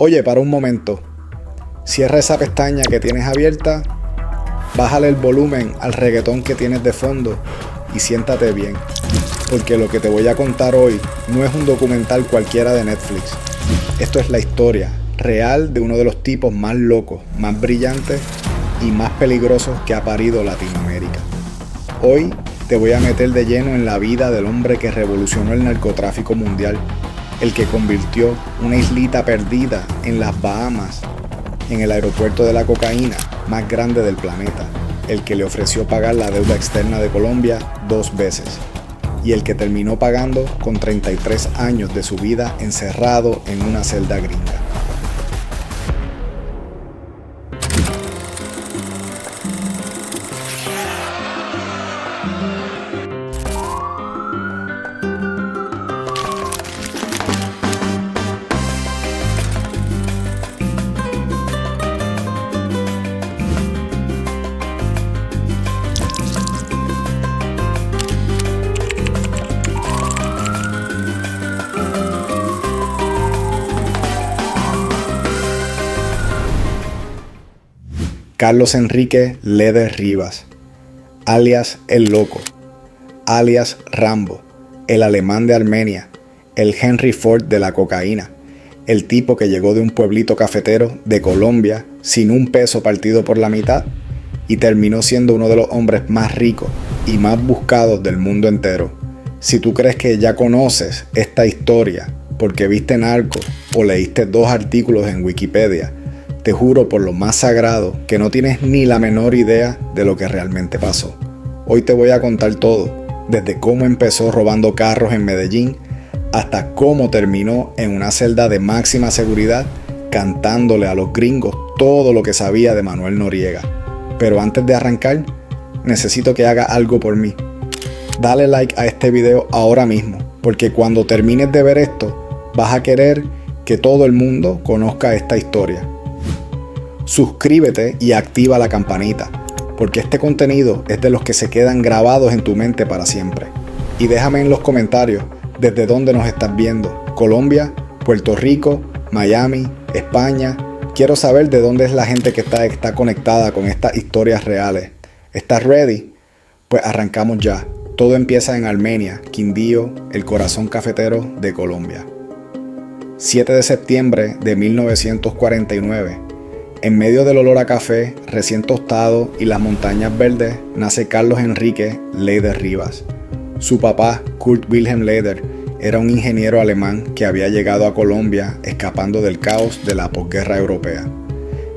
Oye, para un momento. Cierra esa pestaña que tienes abierta, bájale el volumen al reggaetón que tienes de fondo y siéntate bien. Porque lo que te voy a contar hoy no es un documental cualquiera de Netflix. Esto es la historia real de uno de los tipos más locos, más brillantes y más peligrosos que ha parido Latinoamérica. Hoy te voy a meter de lleno en la vida del hombre que revolucionó el narcotráfico mundial, el que convirtió una islita perdida en las Bahamas en el aeropuerto de la cocaína más grande del planeta, el que le ofreció pagar la deuda externa de Colombia 2 veces y el que terminó pagando con 33 años de su vida encerrado en una celda gringa. Carlos Enrique Leder Rivas, alias El Loco, alias Rambo, el alemán de Armenia, el Henry Ford de la cocaína, el tipo que llegó de un pueblito cafetero de Colombia sin un peso partido por la mitad y terminó siendo uno de los hombres más ricos y más buscados del mundo entero. Si tú crees que ya conoces esta historia porque viste Narcos o leíste 2 artículos en Wikipedia, te juro por lo más sagrado que no tienes ni la menor idea de lo que realmente pasó. Hoy te voy a contar todo, desde cómo empezó robando carros en Medellín hasta cómo terminó en una celda de máxima seguridad cantándole a los gringos todo lo que sabía de Manuel Noriega. Pero antes de arrancar, necesito que hagas algo por mí. Dale like a este video ahora mismo, porque cuando termines de ver esto, vas a querer que todo el mundo conozca esta historia. Suscríbete y activa la campanita, porque este contenido es de los que se quedan grabados en tu mente para siempre. Y déjame en los comentarios desde dónde nos estás viendo. Colombia, Puerto Rico, Miami, España. Quiero saber de dónde es la gente que está conectada con estas historias reales. ¿Estás ready? Pues arrancamos ya. Todo empieza en Armenia, Quindío, el corazón cafetero de Colombia. 7 de septiembre de 1949. En medio del olor a café, recién tostado y las montañas verdes, nace Carlos Enrique Leder Rivas. Su papá, Kurt Wilhelm Leder, era un ingeniero alemán que había llegado a Colombia escapando del caos de la posguerra europea.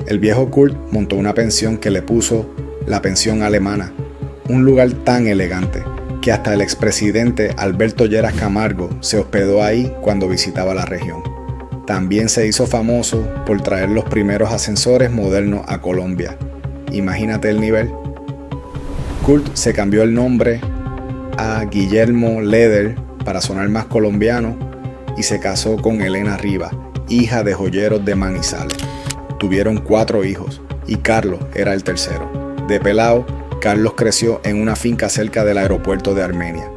El viejo Kurt montó una pensión que le puso la pensión alemana, un lugar tan elegante que hasta el expresidente Alberto Lleras Camargo se hospedó ahí cuando visitaba la región. También se hizo famoso por traer los primeros ascensores modernos a Colombia. Imagínate el nivel. Kurt se cambió el nombre a Guillermo Leder para sonar más colombiano y se casó con Elena Rivas, hija de joyeros de Manizales. Tuvieron 4 hijos y Carlos era el tercero. De pelao, Carlos creció en una finca cerca del aeropuerto de Armenia.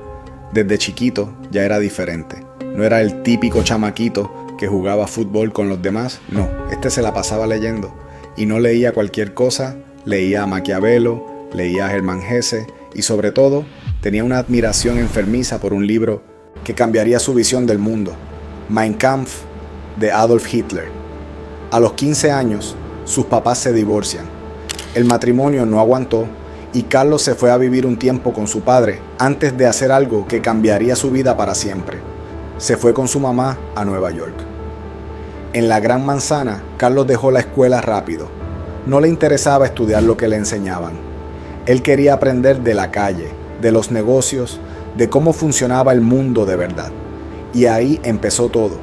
Desde chiquito ya era diferente. No era el típico chamaquito que jugaba fútbol con los demás, no, este se la pasaba leyendo y no leía cualquier cosa, leía a Maquiavelo, leía a Germán Hesse y sobre todo tenía una admiración enfermiza por un libro que cambiaría su visión del mundo, Mein Kampf de Adolf Hitler. A los 15 años, sus papás se divorcian. El matrimonio no aguantó y Carlos se fue a vivir un tiempo con su padre antes de hacer algo que cambiaría su vida para siempre. Se fue con su mamá a Nueva York. En la Gran Manzana, Carlos dejó la escuela rápido. No le interesaba estudiar lo que le enseñaban. Él quería aprender de la calle, de los negocios, de cómo funcionaba el mundo de verdad. Y ahí empezó todo.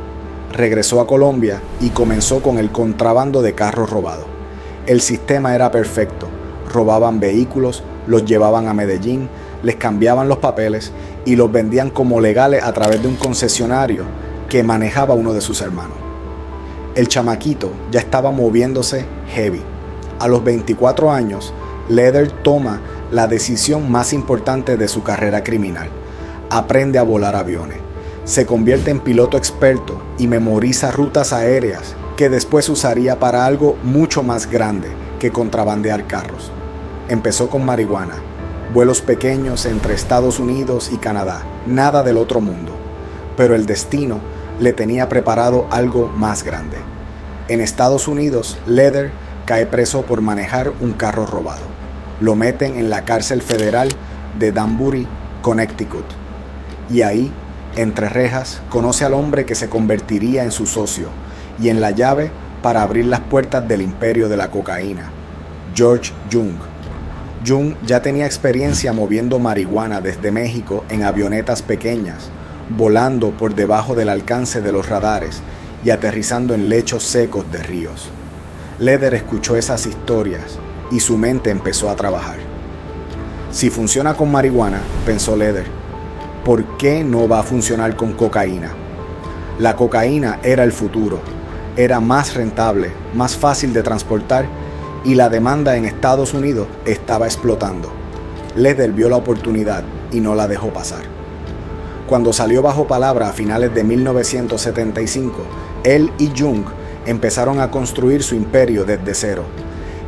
Regresó a Colombia y comenzó con el contrabando de carros robados. El sistema era perfecto. Robaban vehículos, los llevaban a Medellín, les cambiaban los papeles y los vendían como legales a través de un concesionario que manejaba uno de sus hermanos. El chamaquito ya estaba moviéndose heavy. A los 24 años, Leder toma la decisión más importante de su carrera criminal. Aprende a volar aviones. Se convierte en piloto experto y memoriza rutas aéreas que después usaría para algo mucho más grande que contrabandear carros. Empezó con marihuana, vuelos pequeños entre Estados Unidos y Canadá, nada del otro mundo. Pero el destino le tenía preparado algo más grande. En Estados Unidos, Leather cae preso por manejar un carro robado. Lo meten en la cárcel federal de Danbury, Connecticut. Y ahí, entre rejas, conoce al hombre que se convertiría en su socio y en la llave para abrir las puertas del imperio de la cocaína, George Jung. Jung ya tenía experiencia moviendo marihuana desde México en avionetas pequeñas, volando por debajo del alcance de los radares y aterrizando en lechos secos de ríos. Leather escuchó esas historias y su mente empezó a trabajar. Si funciona con marihuana, pensó Leather, ¿por qué no va a funcionar con cocaína? La cocaína era el futuro, era más rentable, más fácil de transportar y la demanda en Estados Unidos estaba explotando. Leather vio la oportunidad y no la dejó pasar. Cuando salió bajo palabra a finales de 1975, él y Jung empezaron a construir su imperio desde cero.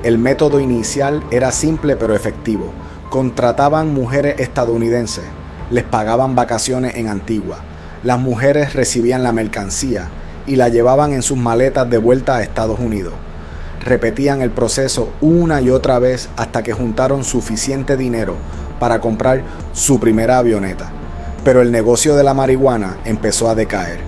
El método inicial era simple pero efectivo. Contrataban mujeres estadounidenses, les pagaban vacaciones en Antigua. Las mujeres recibían la mercancía y la llevaban en sus maletas de vuelta a Estados Unidos. Repetían el proceso una y otra vez hasta que juntaron suficiente dinero para comprar su primera avioneta. Pero el negocio de la marihuana empezó a decaer.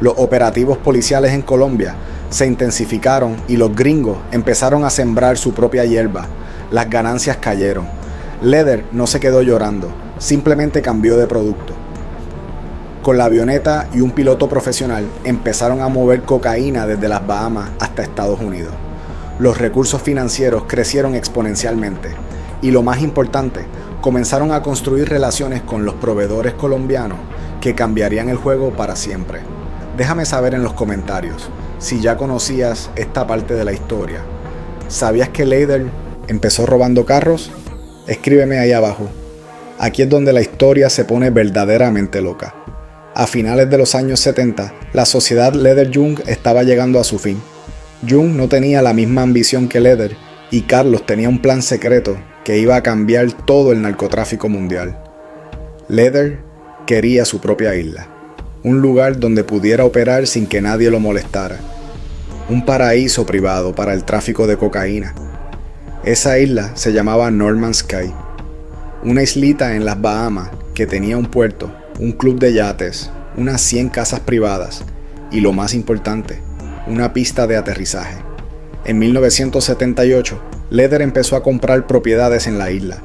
Los operativos policiales en Colombia se intensificaron y los gringos empezaron a sembrar su propia hierba. Las ganancias cayeron. Leather no se quedó llorando, simplemente cambió de producto. Con la avioneta y un piloto profesional empezaron a mover cocaína desde las Bahamas hasta Estados Unidos. Los recursos financieros crecieron exponencialmente y lo más importante, comenzaron a construir relaciones con los proveedores colombianos que cambiarían el juego para siempre. Déjame saber en los comentarios si ya conocías esta parte de la historia. ¿Sabías que Leather empezó robando carros? Escríbeme ahí abajo. Aquí es donde la historia se pone verdaderamente loca. A finales de los años 70, la sociedad Leather-Jung estaba llegando a su fin. Jung no tenía la misma ambición que Leather y Carlos tenía un plan secreto que iba a cambiar todo el narcotráfico mundial. Leather quería su propia isla, un lugar donde pudiera operar sin que nadie lo molestara, un paraíso privado para el tráfico de cocaína. Esa isla se llamaba Norman's Cay, una islita en las Bahamas que tenía un puerto, un club de yates, unas 100 casas privadas y, lo más importante, una pista de aterrizaje. En 1978, Leather empezó a comprar propiedades en la isla,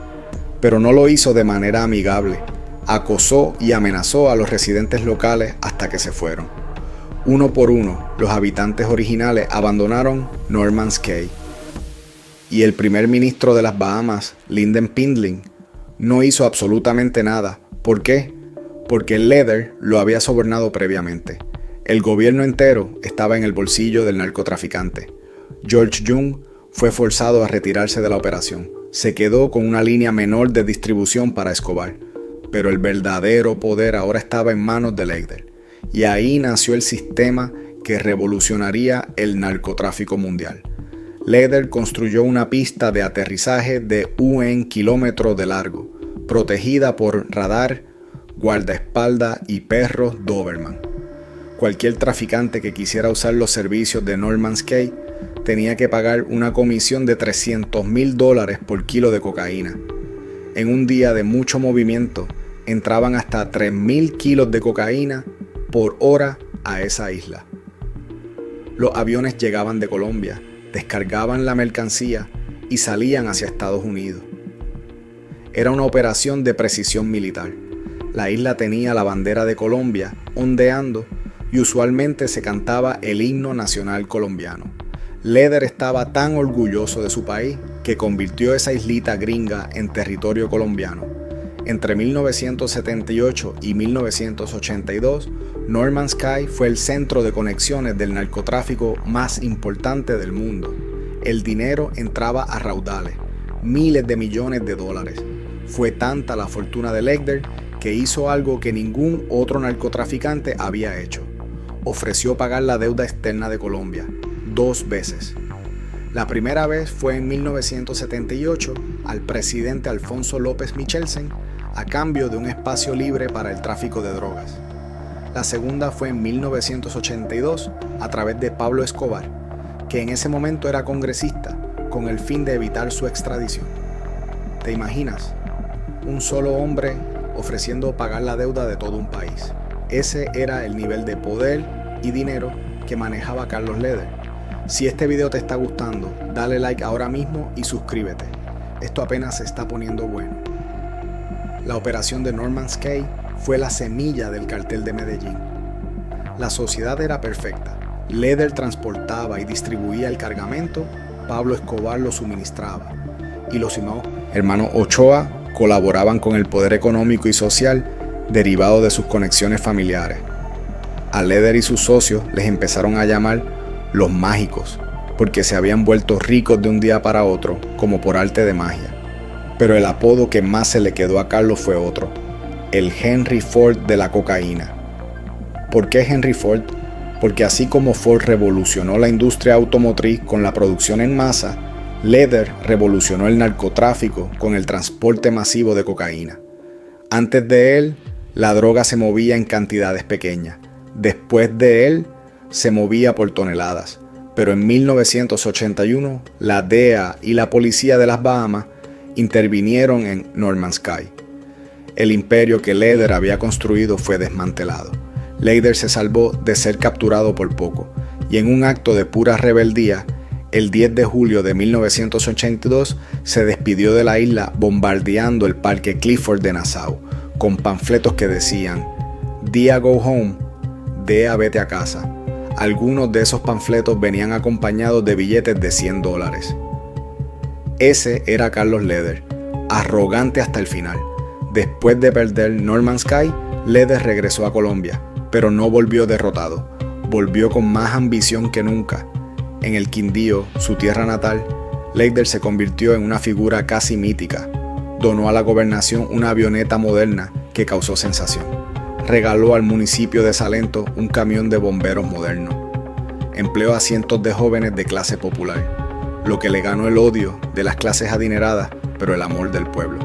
pero no lo hizo de manera amigable. Acosó y amenazó a los residentes locales hasta que se fueron. Uno por uno, los habitantes originales abandonaron Norman's Cay. Y el primer ministro de las Bahamas, Lynden Pindling, no hizo absolutamente nada. ¿Por qué? Porque Leather lo había sobornado previamente. El gobierno entero estaba en el bolsillo del narcotraficante. George Jung fue forzado a retirarse de la operación. Se quedó con una línea menor de distribución para Escobar, pero el verdadero poder ahora estaba en manos de Leather. Y ahí nació el sistema que revolucionaría el narcotráfico mundial. Leather construyó una pista de aterrizaje de 1 kilómetro de largo, protegida por radar, guardaespaldas y perros Doberman. Cualquier traficante que quisiera usar los servicios de Norman's Cay tenía que pagar una comisión de $300,000 por kilo de cocaína. En un día de mucho movimiento, entraban hasta 3,000 kilos de cocaína por hora a esa isla. Los aviones llegaban de Colombia, descargaban la mercancía y salían hacia Estados Unidos. Era una operación de precisión militar. La isla tenía la bandera de Colombia ondeando y usualmente se cantaba el himno nacional colombiano. Leather estaba tan orgulloso de su país que convirtió esa islita gringa en territorio colombiano. Entre 1978 y 1982, Norman's Cay fue el centro de conexiones del narcotráfico más importante del mundo. El dinero entraba a raudales, miles de millones de dólares. Fue tanta la fortuna de Leather que hizo algo que ningún otro narcotraficante había hecho. ofreció pagar la deuda externa de Colombia 2 veces. La primera vez fue en 1978 al presidente Alfonso López Michelsen a cambio de un espacio libre para el tráfico de drogas. La segunda fue en 1982 a través de Pablo Escobar, que en ese momento era congresista, con el fin de evitar su extradición. ¿Te imaginas? Un solo hombre ofreciendo pagar la deuda de todo un país. Ese era el nivel de poder y dinero que manejaba Carlos Leder. Si este video te está gustando, dale like ahora mismo y suscríbete. Esto apenas se está poniendo bueno. La operación de Norman's Cay fue la semilla del cartel de Medellín. La sociedad era perfecta. Leder transportaba y distribuía el cargamento, Pablo Escobar lo suministraba. Y los hermanos Ochoa colaboraban con el poder económico y social derivado de sus conexiones familiares. A Leder y sus socios les empezaron a llamar los mágicos, porque se habían vuelto ricos de un día para otro, como por arte de magia. Pero el apodo que más se le quedó a Carlos fue otro: el Henry Ford de la cocaína. ¿Por qué Henry Ford? Porque así como Ford revolucionó la industria automotriz con la producción en masa, Leder revolucionó el narcotráfico con el transporte masivo de cocaína. Antes de él, la droga se movía en cantidades pequeñas. Después de él, se movía por toneladas. Pero en 1981, la DEA y la policía de las Bahamas intervinieron en Norman's Cay. El imperio que Leder había construido fue desmantelado. Leder se salvó de ser capturado por poco, y en un acto de pura rebeldía, el 10 de julio de 1982 se despidió de la isla bombardeando el parque Clifford de Nassau, con panfletos que decían: "Día go home", DEA vete a casa. Algunos de esos panfletos venían acompañados de billetes de $100. Ese era Carlos Leder, arrogante hasta el final. Después de perder Norman's Cay, Leder regresó a Colombia, pero no volvió derrotado. Volvió con más ambición que nunca. En el Quindío, su tierra natal, Leder se convirtió en una figura casi mítica. Donó a la gobernación una avioneta moderna que causó sensación. Regaló al municipio de Salento un camión de bomberos moderno. Empleó a cientos de jóvenes de clase popular, lo que le ganó el odio de las clases adineradas, pero el amor del pueblo.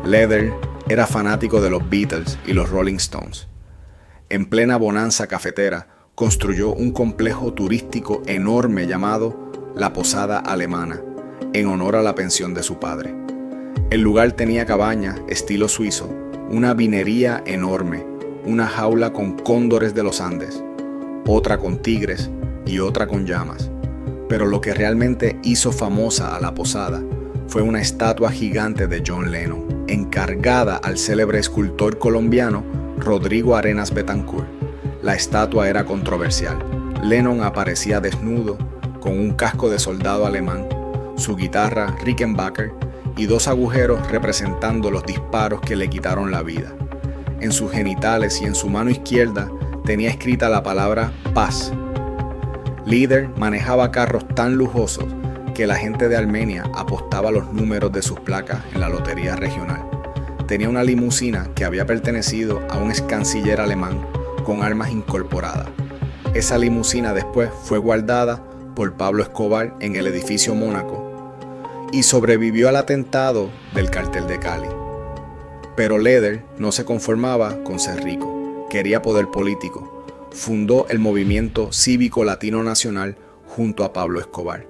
Leder era fanático de los Beatles y los Rolling Stones. En plena bonanza cafetera, construyó un complejo turístico enorme llamado La Posada Alemana, en honor a la pensión de su padre. El lugar tenía cabañas estilo suizo, una vinería enorme, una jaula con cóndores de los Andes, otra con tigres y otra con llamas. Pero lo que realmente hizo famosa a La Posada fue una estatua gigante de John Lennon, encargada al célebre escultor colombiano Rodrigo Arenas Betancourt. La estatua era controversial. Lennon aparecía desnudo, con un casco de soldado alemán, su guitarra Rickenbacker y 2 agujeros representando los disparos que le quitaron la vida. En sus genitales y en su mano izquierda tenía escrita la palabra paz. Leder manejaba carros tan lujosos que la gente de Armenia apostaba los números de sus placas en la lotería regional. Tenía una limusina que había pertenecido a un ex canciller alemán con armas incorporadas. Esa limusina después fue guardada por Pablo Escobar en el edificio Mónaco y sobrevivió al atentado del cartel de Cali. Pero Leder no se conformaba con ser rico, quería poder político. Fundó el Movimiento Cívico Latino Nacional junto a Pablo Escobar.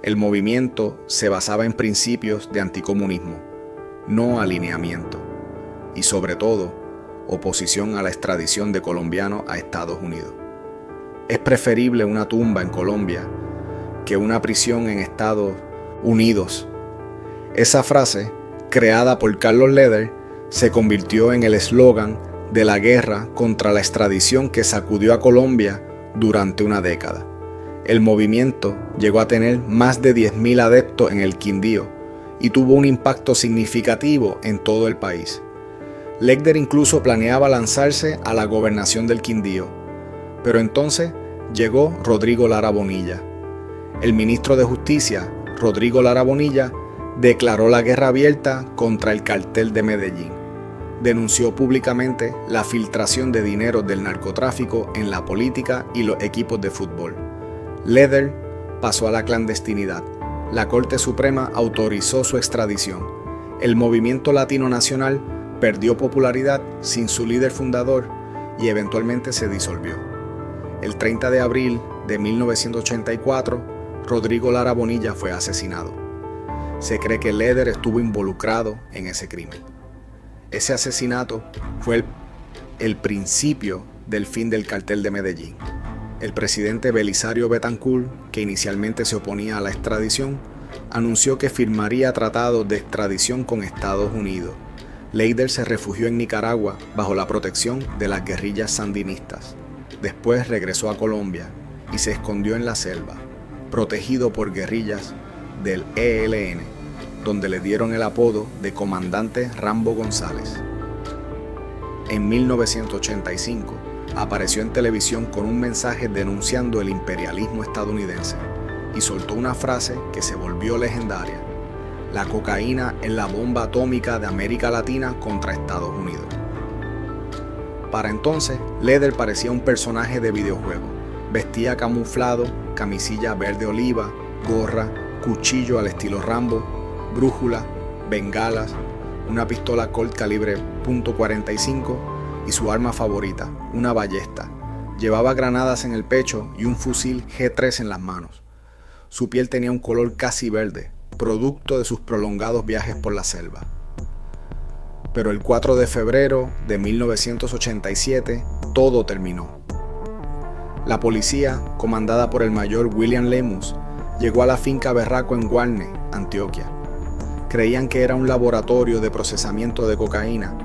El movimiento se basaba en principios de anticomunismo, no alineamiento, y sobre todo, oposición a la extradición de colombianos a Estados Unidos. Es preferible una tumba en Colombia que una prisión en Estados Unidos. Esa frase, creada por Carlos Leder, se convirtió en el eslogan de la guerra contra la extradición que sacudió a Colombia durante una década. El movimiento llegó a tener más de 10.000 adeptos en el Quindío y tuvo un impacto significativo en todo el país. Leder incluso planeaba lanzarse a la gobernación del Quindío, pero entonces llegó Rodrigo Lara Bonilla. El ministro de Justicia, Rodrigo Lara Bonilla, declaró la guerra abierta contra el cartel de Medellín. denunció públicamente la filtración de dinero del narcotráfico en la política y los equipos de fútbol. Leder pasó a la clandestinidad. La Corte Suprema autorizó su extradición. El movimiento latino nacional perdió popularidad sin su líder fundador y eventualmente se disolvió. El 30 de abril de 1984, Rodrigo Lara Bonilla fue asesinado. Se cree que Leder estuvo involucrado en ese crimen. Ese asesinato fue el principio del fin del cartel de Medellín. El presidente Belisario Betancur, que inicialmente se oponía a la extradición, anunció que firmaría tratados de extradición con Estados Unidos. Leder se refugió en Nicaragua bajo la protección de las guerrillas sandinistas. Después regresó a Colombia y se escondió en la selva, protegido por guerrillas del ELN, donde le dieron el apodo de Comandante Rambo González. En 1985 apareció en televisión con un mensaje denunciando el imperialismo estadounidense y soltó una frase que se volvió legendaria: la cocaína es la bomba atómica de América Latina contra Estados Unidos. Para entonces, Leder parecía un personaje de videojuego. Vestía camuflado, camisilla verde oliva, gorra, cuchillo al estilo Rambo, brújula, bengalas, una pistola Colt calibre .45 y su arma favorita, una ballesta. Llevaba granadas en el pecho y un fusil G3 en las manos. Su piel tenía un color casi verde, producto de sus prolongados viajes por la selva. Pero el 4 de febrero de 1987, todo terminó. La policía, comandada por el mayor William Lemus, llegó a la finca Berraco en Guarne, Antioquia. Creían que era un laboratorio de procesamiento de cocaína,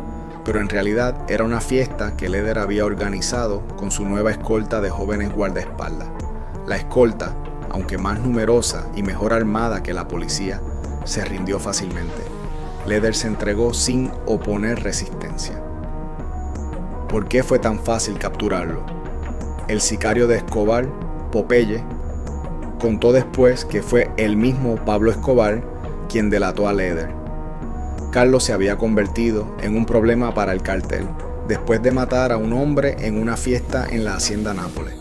pero en realidad era una fiesta que Leder había organizado con su nueva escolta de jóvenes guardaespaldas. La escolta, aunque más numerosa y mejor armada que la policía, se rindió fácilmente. Leder se entregó sin oponer resistencia. ¿Por qué fue tan fácil capturarlo? El sicario de Escobar, Popeye, contó después que fue el mismo Pablo Escobar quien delató a Leder. Carlos se había convertido en un problema para el cartel después de matar a un hombre en una fiesta en la hacienda Nápoles.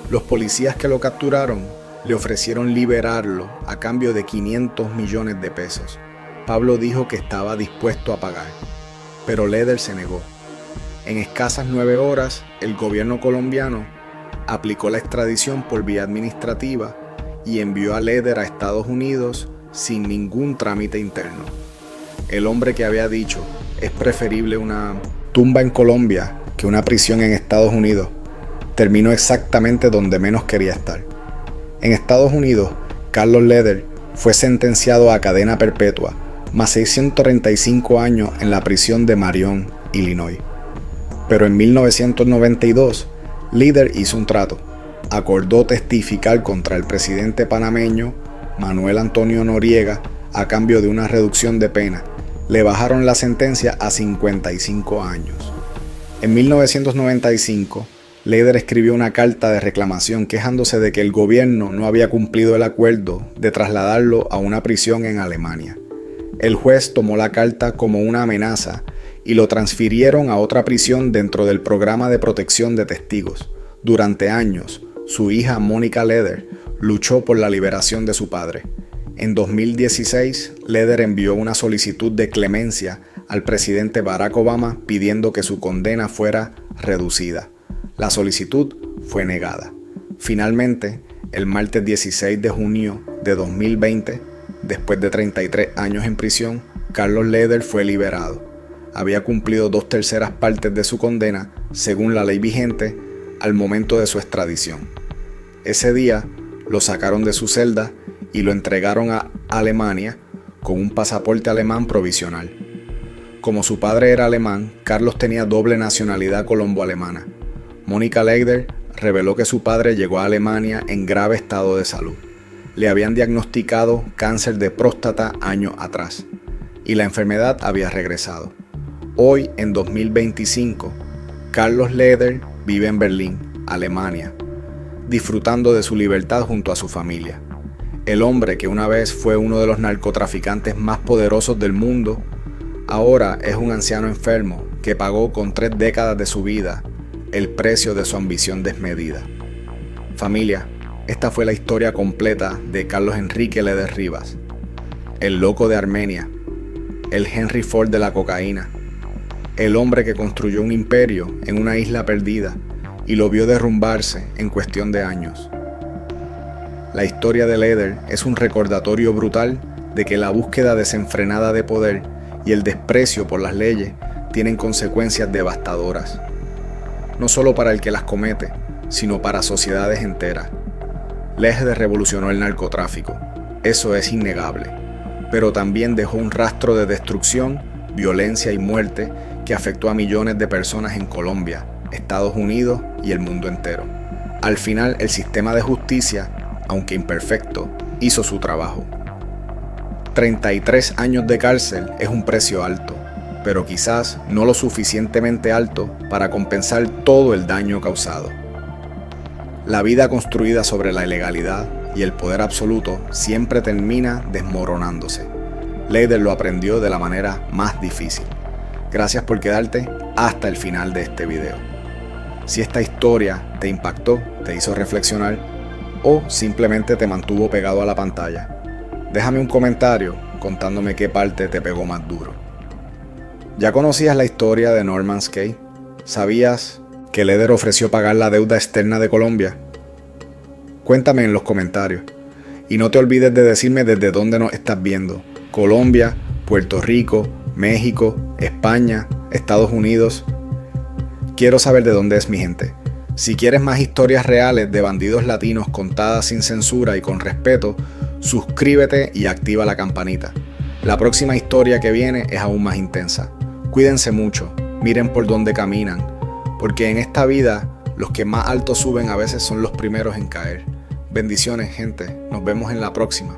Los policías que lo capturaron le ofrecieron liberarlo a cambio de 500 millones de pesos. Pablo dijo que estaba dispuesto a pagar, pero Leder se negó. En escasas 9 horas, el gobierno colombiano aplicó la extradición por vía administrativa y envió a Leder a Estados Unidos sin ningún trámite interno. El hombre que había dicho, es preferible una tumba en Colombia que una prisión en Estados Unidos, terminó exactamente donde menos quería estar. En Estados Unidos, Carlos Leder fue sentenciado a cadena perpetua, más 635 años en la prisión de Marion, Illinois. Pero en 1992, Leder hizo un trato. Acordó testificar contra el presidente panameño Manuel Antonio Noriega a cambio de una reducción de pena. Le bajaron la sentencia a 55 años. En 1995, Leder escribió una carta de reclamación quejándose de que el gobierno no había cumplido el acuerdo de trasladarlo a una prisión en Alemania. El juez tomó la carta como una amenaza y lo transfirieron a otra prisión dentro del programa de protección de testigos. Durante años, su hija Mónica Leder luchó por la liberación de su padre. En 2016, Leder envió una solicitud de clemencia al presidente Barack Obama pidiendo que su condena fuera reducida. La solicitud fue negada. Finalmente, el martes 16 de junio de 2020, después de 33 años en prisión, Carlos Leder fue liberado. Había cumplido 2/3 partes de su condena, según la ley vigente, al momento de su extradición. Ese día, lo sacaron de su celda y lo entregaron a Alemania con un pasaporte alemán provisional. Como su padre era alemán, Carlos tenía doble nacionalidad colombo-alemana. Mónica Leder reveló que su padre llegó a Alemania en grave estado de salud. Le habían diagnosticado cáncer de próstata años atrás y la enfermedad había regresado. Hoy, en 2025, Carlos Leder vive en Berlín, Alemania, disfrutando de su libertad junto a su familia. El hombre que una vez fue uno de los narcotraficantes más poderosos del mundo, ahora es un anciano enfermo que pagó con 3 décadas de su vida el precio de su ambición desmedida. Familia, esta fue la historia completa de Carlos Enrique Leder Rivas, el loco de Armenia, el Henry Ford de la cocaína, el hombre que construyó un imperio en una isla perdida y lo vio derrumbarse en cuestión de años. La historia de Leder es un recordatorio brutal de que la búsqueda desenfrenada de poder y el desprecio por las leyes tienen consecuencias devastadoras, no solo para el que las comete, sino para sociedades enteras. Leder revolucionó el narcotráfico, eso es innegable, pero también dejó un rastro de destrucción, violencia y muerte que afectó a millones de personas en Colombia, Estados Unidos y el mundo entero. Al final, el sistema de justicia, aunque imperfecto, hizo su trabajo. 33 años de cárcel es un precio alto, pero quizás no lo suficientemente alto para compensar todo el daño causado. La vida construida sobre la ilegalidad y el poder absoluto siempre termina desmoronándose. Leder lo aprendió de la manera más difícil. Gracias por quedarte hasta el final de este video. Si esta historia te impactó, te hizo reflexionar o simplemente te mantuvo pegado a la pantalla, déjame un comentario contándome qué parte te pegó más duro. ¿Ya conocías la historia de Norman's Cay? ¿Sabías que Leder ofreció pagar la deuda externa de Colombia? Cuéntame en los comentarios. Y no te olvides de decirme desde dónde nos estás viendo. Colombia, Puerto Rico, México, España, Estados Unidos. Quiero saber de dónde es mi gente. Si quieres más historias reales de bandidos latinos contadas sin censura y con respeto, suscríbete y activa la campanita. La próxima historia que viene es aún más intensa. Cuídense mucho, miren por dónde caminan, porque en esta vida los que más alto suben a veces son los primeros en caer. Bendiciones, gente. Nos vemos en la próxima.